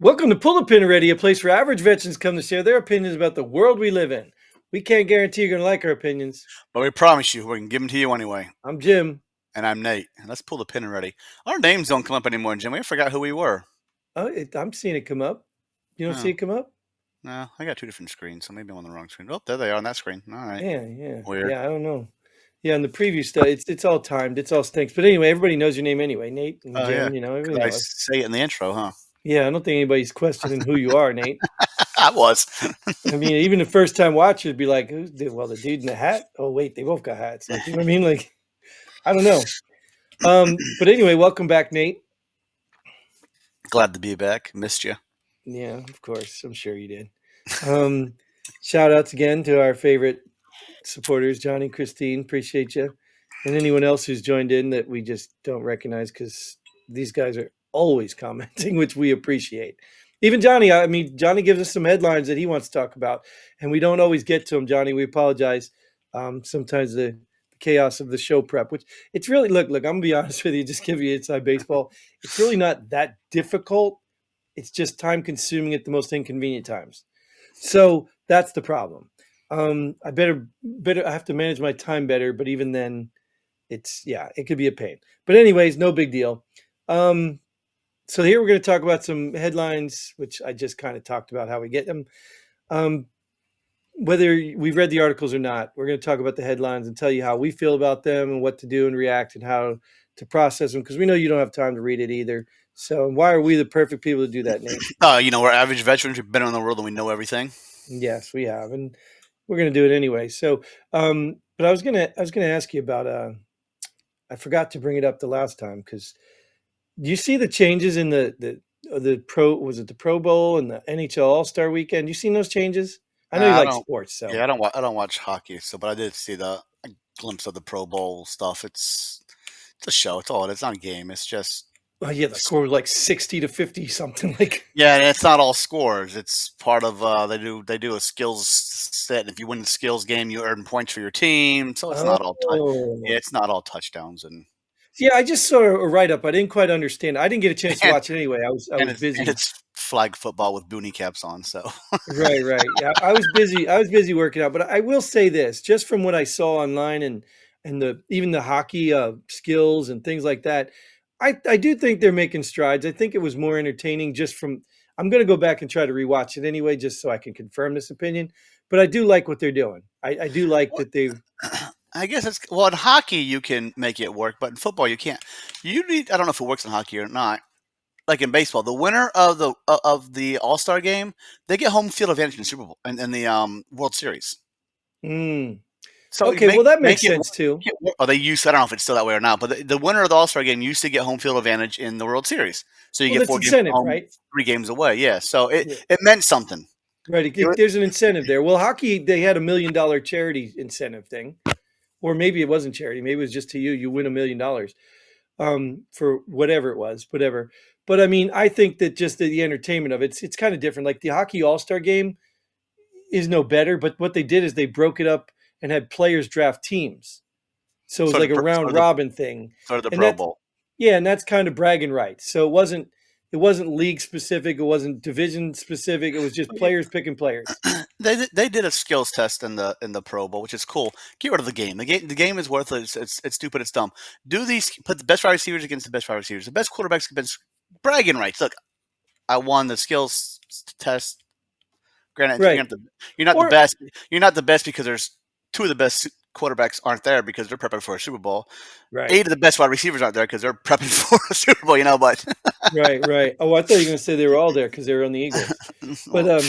Welcome to Pull the Pin Already, a place where average veterans come to share their opinions about the world we live in. We can't guarantee you're going to like our opinions. But we promise you, we can give them to you anyway. I'm Jim. And I'm Nate. And let's pull the pin already. Our names don't come up anymore, Jim. We forgot who we were. Oh, I'm seeing it come up. You don't see Oh, it come up? no, I got two different screens, so maybe I'm on the wrong screen. Oh, there they are on that screen. All right. Yeah. Weird. I don't know. Yeah, in the preview stuff, it's all timed. It's all stinks. But anyway, everybody knows your name anyway, Nate and Oh, yeah. Jim. Could Everybody I knows. say it in the intro, huh? Yeah, I don't think anybody's questioning who you are, Nate. I was. I mean, even the first time watcher would be like, the dude in the hat? Oh, wait, they both got hats. Like, you know what I mean? Like, I don't know. But anyway, welcome back, Nate. Glad to be back. Missed you. Yeah, of course. I'm sure you did. Shout outs again to our favorite supporters, Johnny, Christine. Appreciate you. And anyone else who's joined in that we just don't recognize because these guys are always commenting, which we appreciate. Even Johnny, I mean, Johnny gives us some headlines that he wants to talk about, and we don't always get to them, Johnny. We apologize. Sometimes the chaos of the show prep, which it's really, look, I'm going to be honest with you, just give you inside baseball. It's really not that difficult. It's just time consuming at the most inconvenient times. So that's the problem. I better I have to manage my time better, but even then it could be a pain. But anyways, no big deal. So here we're going to talk about some headlines, which I just kind of talked about how we get them. Whether we've read the articles or not, we're going to talk about the headlines and tell you how we feel about them and what to do and react and how to process them, because we know you don't have time to read it either. So why are we the perfect people to do that, Nate? We're average veterans. We've been around the world and we know everything. Yes, we have, and we're going to do it anyway. So, but I was gonna ask you about. I forgot to bring it up the last time because do you see the changes in the pro? Was it the Pro Bowl and the NHL All Star Weekend? You seen those changes? I know you I like don't. sports, so Yeah, I don't watch hockey, but I did see a glimpse of the Pro Bowl stuff. It's a show. It's all. It's not a game. It's just. oh yeah, the score was like 60-50, something like. Yeah, and it's not all scores. It's part of they do a skills set. And if you win the skills game, you earn points for your team. So it's not all Oh, yeah, it's not all touchdowns and yeah, I just saw a write up. I didn't quite understand. I didn't get a chance to and, watch it anyway. I was and busy. it's flag football with boonie caps on. So Right. Yeah, I was busy. I was busy working out, but I will say this, just from what I saw online and the even the hockey skills and things like that, I do think they're making strides. I think it was more entertaining just from. I'm going to go back and try to rewatch it anyway, just so I can confirm this opinion. But I do like what they're doing. I do like that they. I guess it's well in hockey you can make it work, but in football you can't. You need I don't know if it works in hockey or not. Like in baseball, the winner of the All Star game, they get home field advantage in the Super Bowl and in the World Series. Mm, So okay, well that make makes it sense too. Oh, they used. I don't know if it's still that way or not, but the winner of the All Star game used to get home field advantage in the World Series. So you Well, get that's 4 games at incentive, home, right? 3 games away. Yeah. So Yeah. it meant something. Right. It was- There's an incentive there. Well, hockey, they had $1 million charity incentive thing, or maybe it wasn't charity. Maybe it was just to you. You win $1 million for whatever it was, whatever. But I mean, I think that just the entertainment of it's kind of different. Like the hockey All Star game is no better, but what they did is they broke it up and had players draft teams. So it was sort like of a the round robin thing, sort of the and Pro that's Bowl. yeah, and that's kind of bragging rights. So it wasn't league specific, it wasn't division specific. It was just players picking players. They did a skills test in the Pro Bowl, which is cool. Get rid of the game. The game is worthless. It's stupid. It's dumb. Do these put the best wide receivers against the best wide receivers, the best quarterbacks against bragging rights. Look, I won the skills test. Granted, Right. you're not the Or best. You're not the best because there's two of the best quarterbacks aren't there because they're prepping for a Super Bowl. right. 8 of the best wide receivers aren't there because they're prepping for a Super Bowl. But Right. Oh, I thought you were going to say they were all there because they were on the Eagles. But well,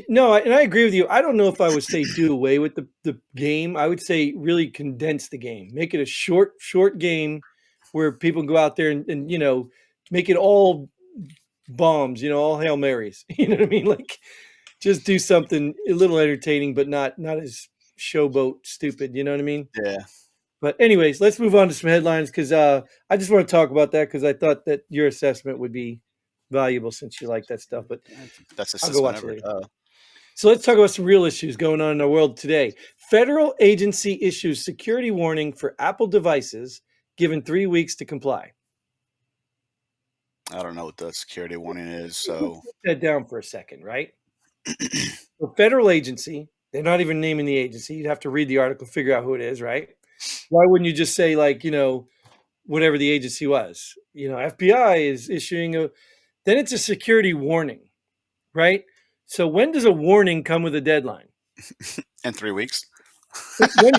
no, and I agree with you. I don't know if I would say do away with the game. I would say really condense the game, make it a short game where people go out there and make it all bombs, all Hail Marys. You know what I mean? Like just do something a little entertaining, but not as showboat stupid. You know what I mean? yeah, But anyways, let's move on to some headlines because I just want to talk about that because I thought that your assessment would be valuable since you like that stuff. But that's I'll go assessment watch it ever. later. So let's talk about some real issues going on in our world today. Federal agency issues security warning for Apple devices, given 3 weeks to comply. I don't know what the security warning is, Let's so put that down for a second, right? A federal agency, they're not even naming the agency. You'd have to read the article, figure out who it is, right? Why wouldn't you just say, like, whatever the agency was? FBI is issuing then it's a security warning, right? So when does a warning come with a deadline? in 3 weeks. When,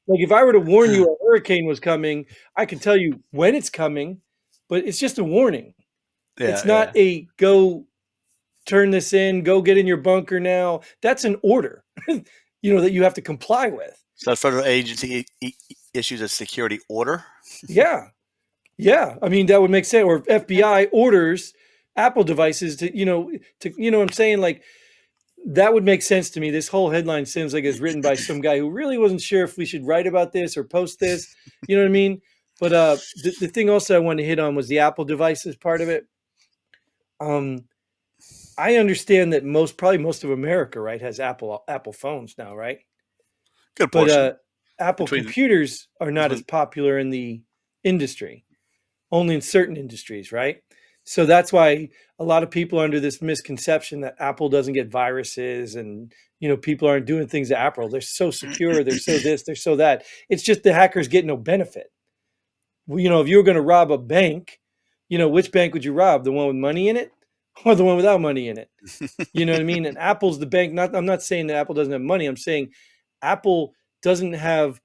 like if I were to warn you a hurricane was coming, I can tell you when it's coming, but it's just a warning. It's Yeah, not yeah. a go turn this in, go get in your bunker now. That's an order, that you have to comply with. So the federal agency issues a security order. Yeah. Yeah. I mean, that would make sense. Or FBI orders Apple devices to what I'm saying? Like, that would make sense to me. This whole headline seems like it's written by some guy who really wasn't sure if we should write about this or post this. You know what I mean? But the thing also I wanted to hit on was the Apple devices part of it. Um, I understand that probably most of America, right, has Apple phones now, right? Good But portion Apple between computers are not as between. popular in the industry, only in certain industries, right? So that's why a lot of people are under this misconception that Apple doesn't get viruses and people aren't doing things to Apple. They're so secure, they're so this, they're so that. It's just the hackers get no benefit. Well, if you were going to rob a bank, which bank would you rob? The one with money in it or the one without money in it? You know what I mean? And Apple's the bank. I'm not saying that Apple doesn't have money. I'm saying Apple doesn't have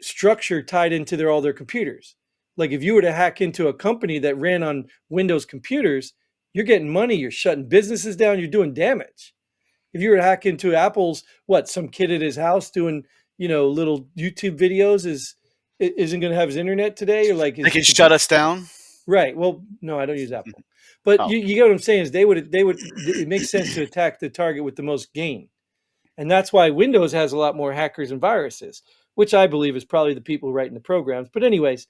structure tied into all their computers. Like if you were to hack into a company that ran on Windows computers, you're getting money. You're shutting businesses down. You're doing damage. If you were to hack into Apple's, some kid at his house doing little YouTube videos isn't going to have his internet today, or like They his can shut computer. us down. Right. Well, no, I don't use Apple. But Oh, you get what I'm saying is they would it makes sense to attack the target with the most gain. And that's why Windows has a lot more hackers and viruses, which I believe is probably the people writing the programs. But anyways,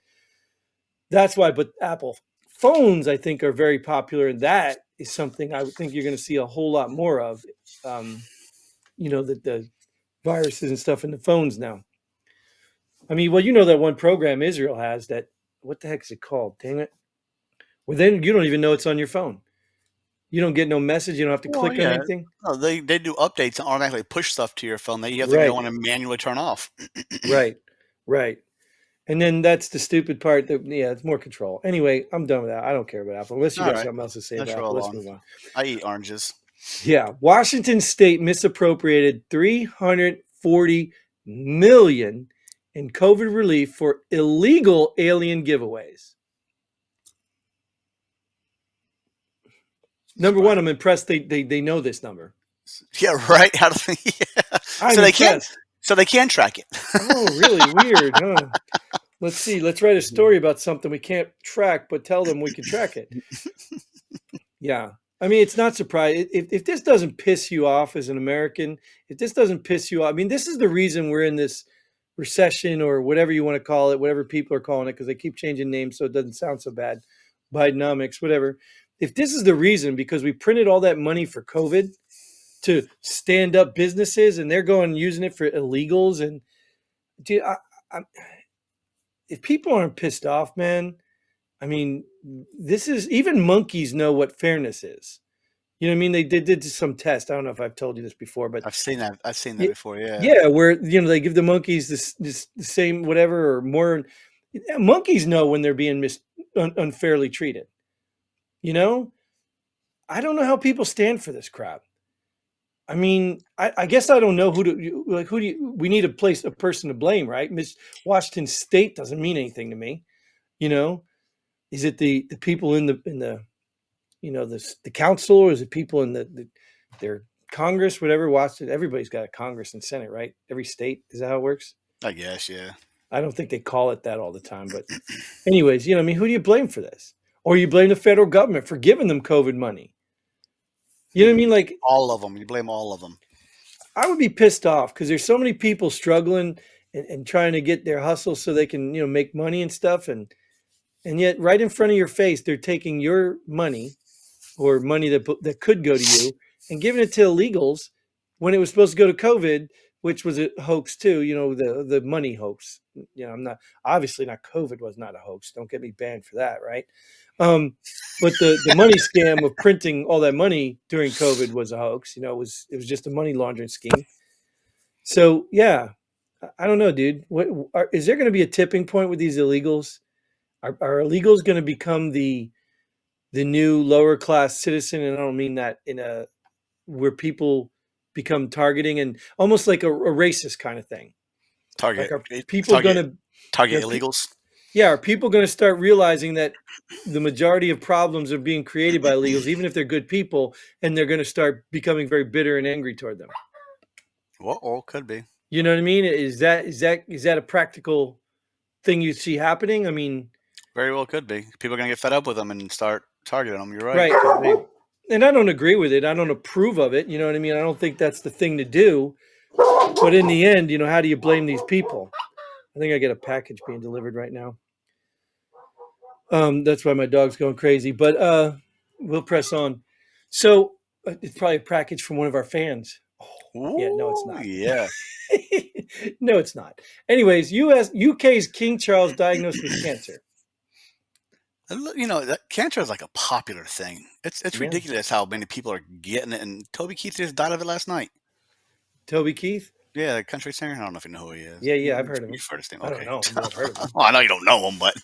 that's why but Apple phones I think are very popular, and that is something I would think you're going to see a whole lot more of. Um, the viruses and stuff in the phones now. I mean, well, that one program Israel has that what the heck is it called? Dang it. Well, then you don't even know it's on your phone. You don't get no message. You don't have to well, click on yeah. anything. No, they do updates and automatically push stuff to your phone that you have to go Right, on and manually turn off. right, right. And then that's the stupid part that, yeah, it's more control. Anyway, I'm done with that. I don't care about Apple. Unless you All got right, something else to say let's about roll Apple, let's along. move on. I eat oranges. Yeah. Washington State misappropriated 340 million in COVID relief for illegal alien giveaways. Number one, I'm impressed they know this number. Yeah, right. How do they? Yeah. I'm So they can. impressed. So they can track it. Oh, really weird, huh? Let's see. Let's write a story about something we can't track, but tell them we can track it. Yeah. I mean, it's not surprising. If this doesn't piss you off as an American, if this doesn't piss you off, I mean, this is the reason we're in this recession or whatever you want to call it, whatever people are calling it, because they keep changing names so it doesn't sound so bad. Bidenomics, whatever. If this is the reason, because we printed all that money for COVID to stand up businesses and they're going and using it for illegals. And dude, if people aren't pissed off, man, I mean, this is even monkeys know what fairness is. You know what I mean? They did some test. I don't know if I've told you this before, but I've seen that. I've seen that y- before. Yeah. yeah, where they give the monkeys this the same whatever or more. Yeah, monkeys know when they're being unfairly treated. You know, I don't know how people stand for this crap. I mean, I guess I don't know who do you, we need a person to blame, right? Miss Washington State doesn't mean anything to me. You know, is it the people in the the council, or is it people in their Congress, whatever? Washington, everybody's got a Congress and Senate, right? Every state, is that how it works? I guess. Yeah. I don't think they call it that all the time, but anyways, I mean, who do you blame for this? Or you blame the federal government for giving them COVID money? You know what I mean? Like, All of them. You blame all of them. I would be pissed off because there's so many people struggling and trying to get their hustle so they can make money and stuff, and yet right in front of your face they're taking your money or money that could go to you and giving it to illegals when it was supposed to go to COVID which was a hoax too. The money hoax. I'm not obviously not COVID was not a hoax. Don't get me banned for that, right? Um, but the money scam of printing all that money during COVID was a hoax. It was just a money laundering scheme. So yeah, I don't know, dude. Is there going to be a tipping point with these illegals? Are illegals going to become the new lower class citizen? And I don't mean that in a where people become targeting and almost like a racist kind of thing. Like, Target are people going target to, target are, pe- illegals. yeah, are people going to start realizing that the majority of problems are being created by illegals, even if they're good people, and they're going to start becoming very bitter and angry toward them? Well, could be. You know what I mean? Is that a practical thing you see happening? I mean, Very well could be. People are gonna get fed up with them and start targeting them. You're right. right. Could be. And I don't agree with it. I don't approve of it. You know what I mean? I don't think that's the thing to do. But in the end, how do you blame these people? I think I get a package being delivered right now. That's why my dog's going crazy. But we'll press on. So it's probably a package from one of our fans. Oh, yeah, no, it's Ooh, not. yeah. No, it's not. Anyways, UK's King Charles diagnosed with cancer. That cancer is like a popular thing. It's Yeah, ridiculous how many people are getting it. And Toby Keith just died of it last night. Toby Keith. Yeah, the country singer. I don't know if you know who he is. Yeah, I've heard of You him. heard his name. I don't Okay. know him, but I've heard of him. Well, I know you don't know him, but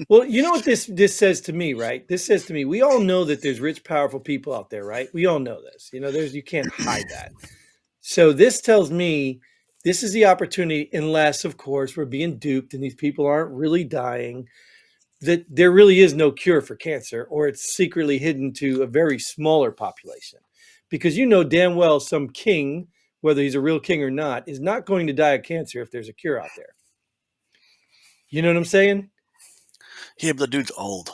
Well, you know what this says to me, right? This says to me, we all know that there's rich, powerful people out there, right? We all know this. You can't hide that. So this tells me this is the opportunity, unless, of course, we're being duped and these people aren't really dying, that there really is no cure for cancer, or it's secretly hidden to a very smaller population. Because damn well some king, whether he's a real king or not, is not going to die of cancer if there's a cure out there. You know what I'm saying? yeah, but the dude's old.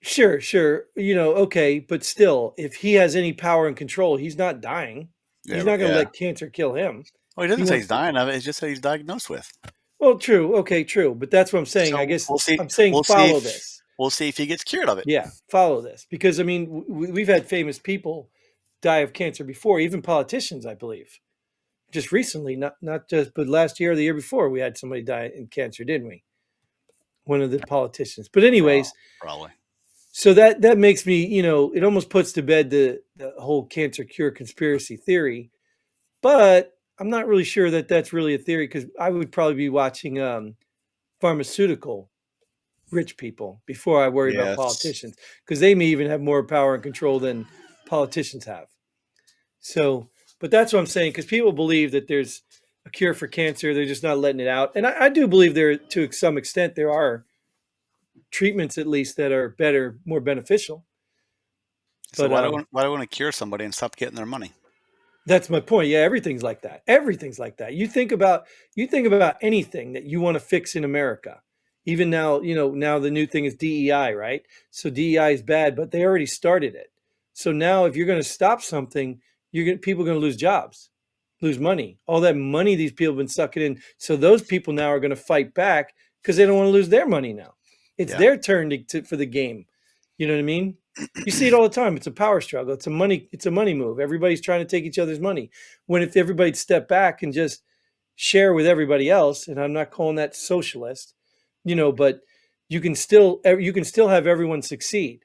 Sure, sure. Okay, but still, if he has any power and control, he's not dying. Yeah, He's not going to yeah. let cancer kill him. Well, he He doesn't say he's wants to. dying of it. It's just that he's diagnosed with. Well, true. Okay, true. But that's what I'm saying. I So guess we'll see. I'm saying We'll see follow if this. we'll see if he gets cured of it. Yeah, follow this. Because, I mean, we've had famous people die of cancer before, even politicians, I believe. Just recently, not just, but last year or the year before, we had somebody die in cancer, didn't we? One of the politicians. But, anyways, Probably. so that makes me, it almost puts to bed the whole cancer cure conspiracy theory. But I'm not really sure that that's really a theory, because I would probably be watching pharmaceutical rich people before I worry about Yes. politicians, because they may even have more power and control than politicians have. So, but that's what I'm saying, because people believe that there's a cure for cancer. They're just not letting it out. And I do believe there, to some extent, there are treatments at least that are better, more beneficial. So But why do I want to cure somebody and stop getting their money? that's my point. Yeah, everything's like that. Everything's like that. You think about anything that you want to fix in America. Even now, now the new thing is DEI, right? So DEI is bad, but they already started it. So now if you're going to stop something, people are going to lose jobs, lose money. All that money these people have been sucking in. So those people now are going to fight back because they don't want to lose their money now. It's Yeah. their turn for the game. You know what I mean? You see it all the time. It's a power struggle. It's a money move. Everybody's trying to take each other's money. When if everybody'd step back and just share with everybody else, and I'm not calling that socialist, but you can still have everyone succeed.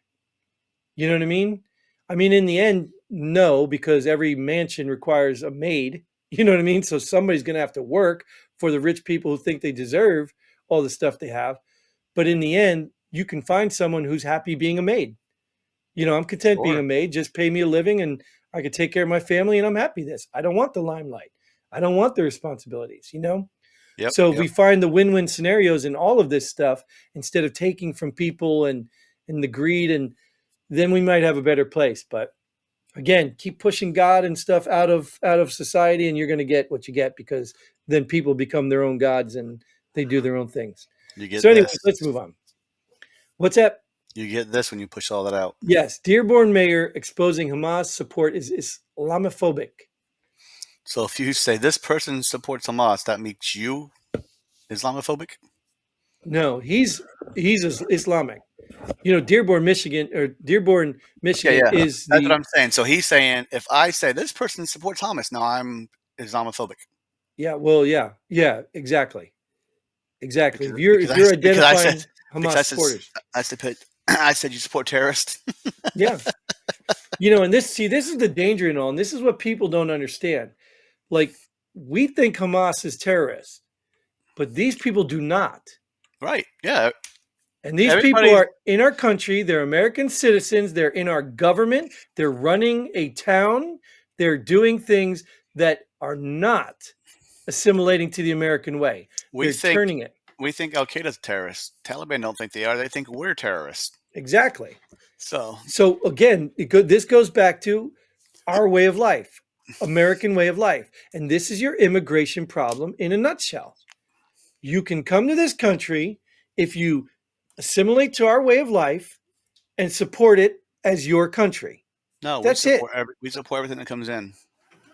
You know what I mean? I mean, in the end, no, because every mansion requires a maid. You know what I mean? So somebody's going to have to work for the rich people who think they deserve all the stuff they have. But in the end, you can find someone who's happy being a maid. I'm content being a Sure. maid. Just pay me a living and I could take care of my family and I'm happy this. I don't want the limelight. I don't want the responsibilities. Yep. So if Yep. we find the win-win scenarios in all of this stuff instead of taking from people and the greed, and then we might have a better place. But again, keep pushing God and stuff out of society and you're going to get what you get, because then people become their own gods and they do their own things. You So get anyways, this. let's move on. What's that? You get this when you push all that out. Yes, Dearborn mayor exposing Hamas support is Islamophobic. So if you say this person supports Hamas, that makes you Islamophobic. No, he's Islamic. Dearborn, Yeah, Michigan yeah. is That's what the I'm saying. So he's saying if I say this person supports Hamas, now I'm Islamophobic. Yeah, well, yeah, exactly. Exactly. because If you're because I said identifying because Hamas supporters. I said I said you support terrorists. Yeah. And this is the danger and all, and this is what people don't understand. Like, we think Hamas is terrorists, but these people do not. Right? Yeah. And these people Everybody. are in our country, they're American citizens, they're in our government, they're running a town, they're doing things that are not assimilating to the American way. We They're think turning it. we think Al Qaeda's terrorists. Taliban don't think they are. They think we're terrorists. Exactly. So So again, this goes back to our way of life, American way of life. And this is your immigration problem in a nutshell. You can come to this country if you assimilate to our way of life and support it as your country. no, That's it. we support everything that comes in.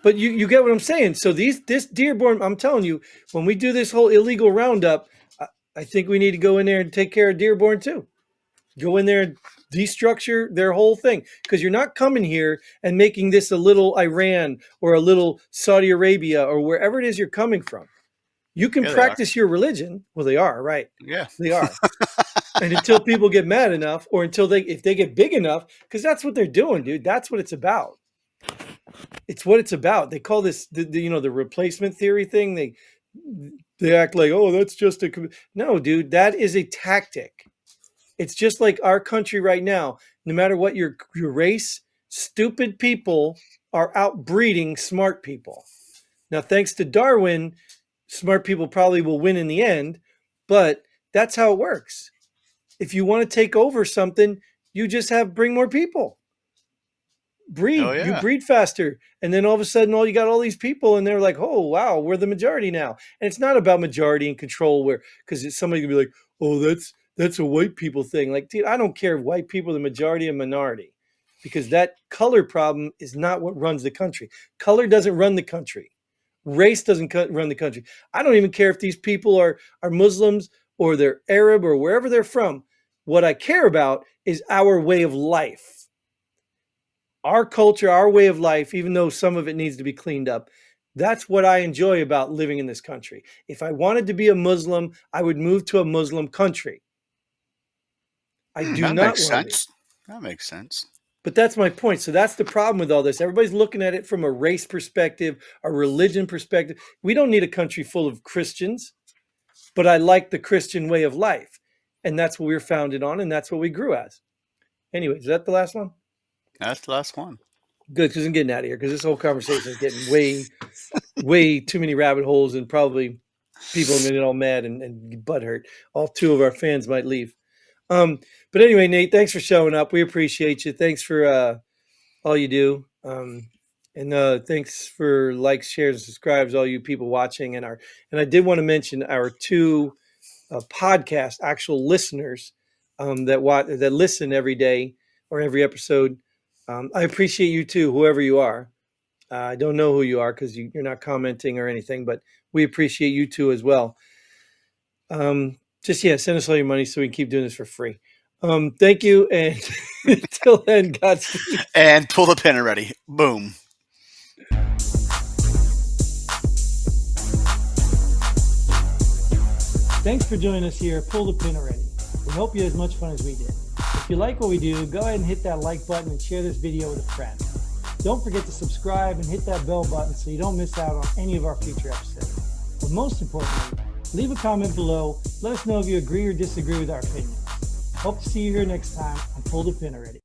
But you get what I'm saying. So this Dearborn, I'm telling you, when we do this whole illegal roundup, I think we need to go in there and take care of Dearborn too. Go in there and destructure their whole thing, because you're not coming here and making this a little Iran or a little Saudi Arabia or wherever it is you're coming from. You can Yeah, they are. practice your religion. Well, they are, right? Yeah. They are. And until people get mad enough, or if they get big enough, because that's what they're doing, dude. That's what it's about. It's what it's about. They call this the replacement theory thing. They act like, oh, that's just no, dude. That is a tactic. It's just like our country right now. No matter what your race, stupid people are outbreeding smart people. Now, thanks to Darwin, smart people probably will win in the end, but that's how it works. If you want to take over something, you just bring more people. Oh You yeah. breed faster, and then all of a sudden you got all these people, and they're like, oh wow, we're the majority now. And it's not about majority and control, where because somebody can be like, oh, that's a white people thing. Like, dude, I don't care if white people are the majority or minority, because that color problem is not what runs the country. Color doesn't run the country. Race doesn't run the country. I don't even care if these people are Muslims or they're Arab or wherever they're from. What I care about is our way of life, our culture, our way of life, even though some of it needs to be cleaned up. That's what I enjoy about living in this country. If I wanted to be a Muslim, I would move to a Muslim country. I do That not makes want to be. sense. That makes sense. But that's my point. So that's the problem with all this. Everybody's looking at it from a race perspective, a religion perspective. We don't need a country full of Christians, but I like the Christian way of life. And that's what we were founded on, and that's what we grew as. Anyway, is that the last one? That's the last one. Good, because I'm getting out of here, because this whole conversation is getting way too many rabbit holes, and probably people are going to get all mad and butthurt. All two of our fans might leave. But anyway, Nate, thanks for showing up. We appreciate you. Thanks for all you do. And thanks for likes, shares, and subscribes, all you people watching. And I did want to mention our two podcast actual listeners that listen every day or every episode. I appreciate you too, whoever you are. I don't know who you are because you're not commenting or anything, but we appreciate you too as well. Send us all your money so we can keep doing this for free. Thank you, and until then, Godspeed. And pull the pin already. Boom. Thanks for joining us here at Pull the Pin Already. We hope you had as much fun as we did. If you like what we do, go ahead and hit that like button and share this video with a friend. Don't forget to subscribe and hit that bell button so you don't miss out on any of our future episodes. But most importantly, leave a comment below. Let us know if you agree or disagree with our opinions. Hope to see you here next time on Pull the Pin Already.